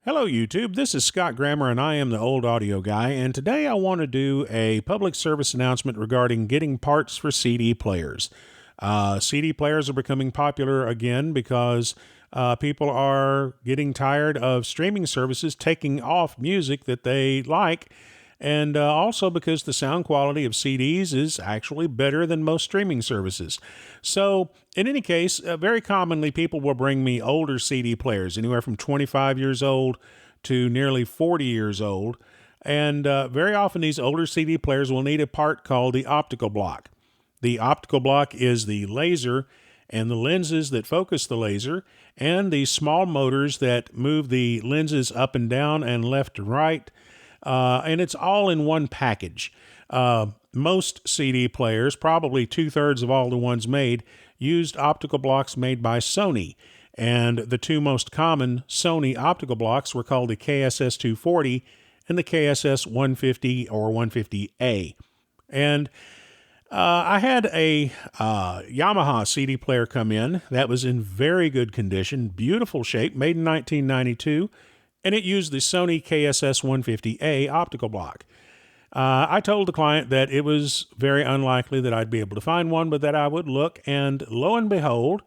Hello YouTube, this is Scott Grammer and I am the Old Audio Guy, and today I want to do a public service announcement regarding getting parts for CD players. CD players are becoming popular again because people are getting tired of streaming services taking off music that they like, and also because the sound quality of CDs is actually better than most streaming services. So, in any case, very commonly people will bring me older CD players, anywhere from 25 years old to nearly 40 years old. And very often these older CD players will need a part called the optical block. The optical block is the laser and the lenses that focus the laser and the small motors that move the lenses up and down and left and right. And it's all in one package. Most CD players, probably 2/3 of all the ones made, used optical blocks made by Sony. And the two most common Sony optical blocks were called the KSS 240 and the KSS 150 or 150A. And I had a Yamaha CD player come in that was in very good condition, beautiful shape, made in 1992, and it used the Sony KSS 150A optical block. I told the client that it was very unlikely that I'd be able to find one, but that I would look, and lo and behold,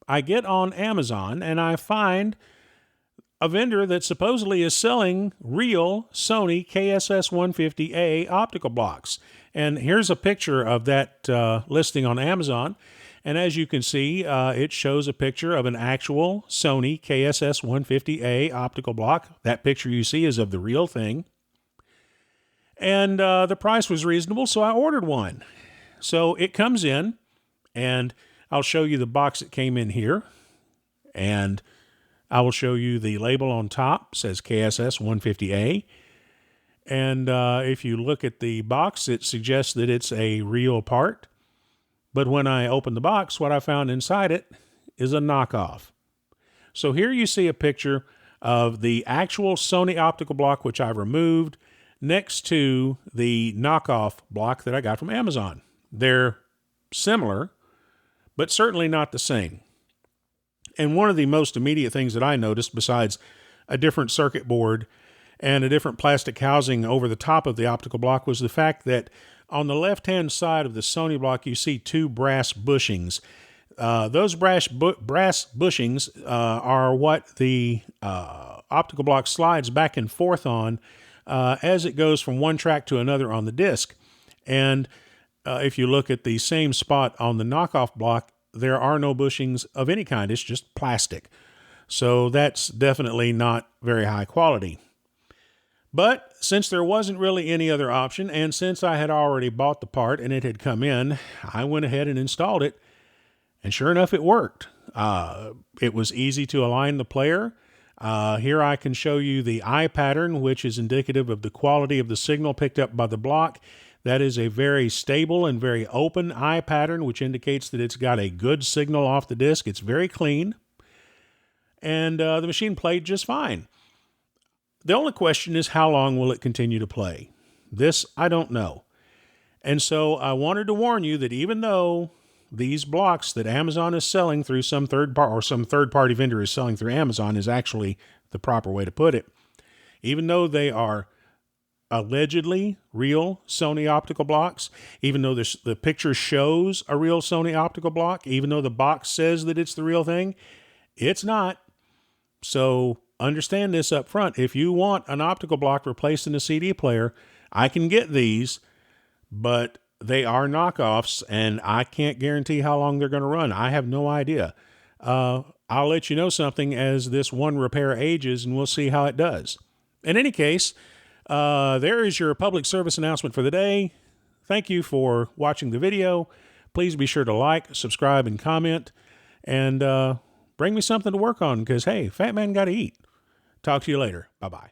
I get on Amazon and I find a vendor that supposedly is selling real Sony KSS 150A optical blocks. And here's a picture of that listing on Amazon. And as you can see, it shows a picture of an actual Sony KSS 150A optical block. That picture you see is of the real thing. And the price was reasonable, so I ordered one. So it comes in, and I'll show you the box that came in here. And I will show you the label on top. It says KSS 150A. And if you look at the box, it suggests that it's a real part. But when I opened the box, what I found inside it is a knockoff. So here you see a picture of the actual Sony optical block, which I removed, next to the knockoff block that I got from Amazon. They're similar, but certainly not the same. And one of the most immediate things that I noticed, besides a different circuit board and a different plastic housing over the top of the optical block, was the fact that on the left-hand side of the Sony block, you see two brass bushings. Those brass bushings are what the optical block slides back and forth on as it goes from one track to another on the disc. And if you look at the same spot on the knockoff block, there are no bushings of any kind. It's just plastic. So that's definitely not very high quality. But since there wasn't really any other option, and since I had already bought the part and it had come in, I went ahead and installed it. And sure enough, it worked. It was easy to align the player. Here I can show you the eye pattern, which is indicative of the quality of the signal picked up by the block. That is a very stable and very open eye pattern, which indicates that it's got a good signal off the disc. It's very clean. And the machine played just fine. The only question is, how long will it continue to play? This, I don't know. And so I wanted to warn you that even though these blocks that Amazon is selling through some third-party vendor is selling through Amazon is actually the proper way to put it. Even though they are allegedly real Sony optical blocks, even though the picture shows a real Sony optical block, even though the box says that it's the real thing, it's not. So understand this up front. If you want an optical block replaced in a CD player, I can get these, but they are knockoffs, and I can't guarantee how long they're going to run. I have no idea. I'll let you know something as this one repair ages, and we'll see how it does. In any case, there is your public service announcement for the day. Thank you for watching the video. Please be sure to like, subscribe, and comment, and bring me something to work on because, hey, fat man got to eat. Talk to you later. Bye-bye.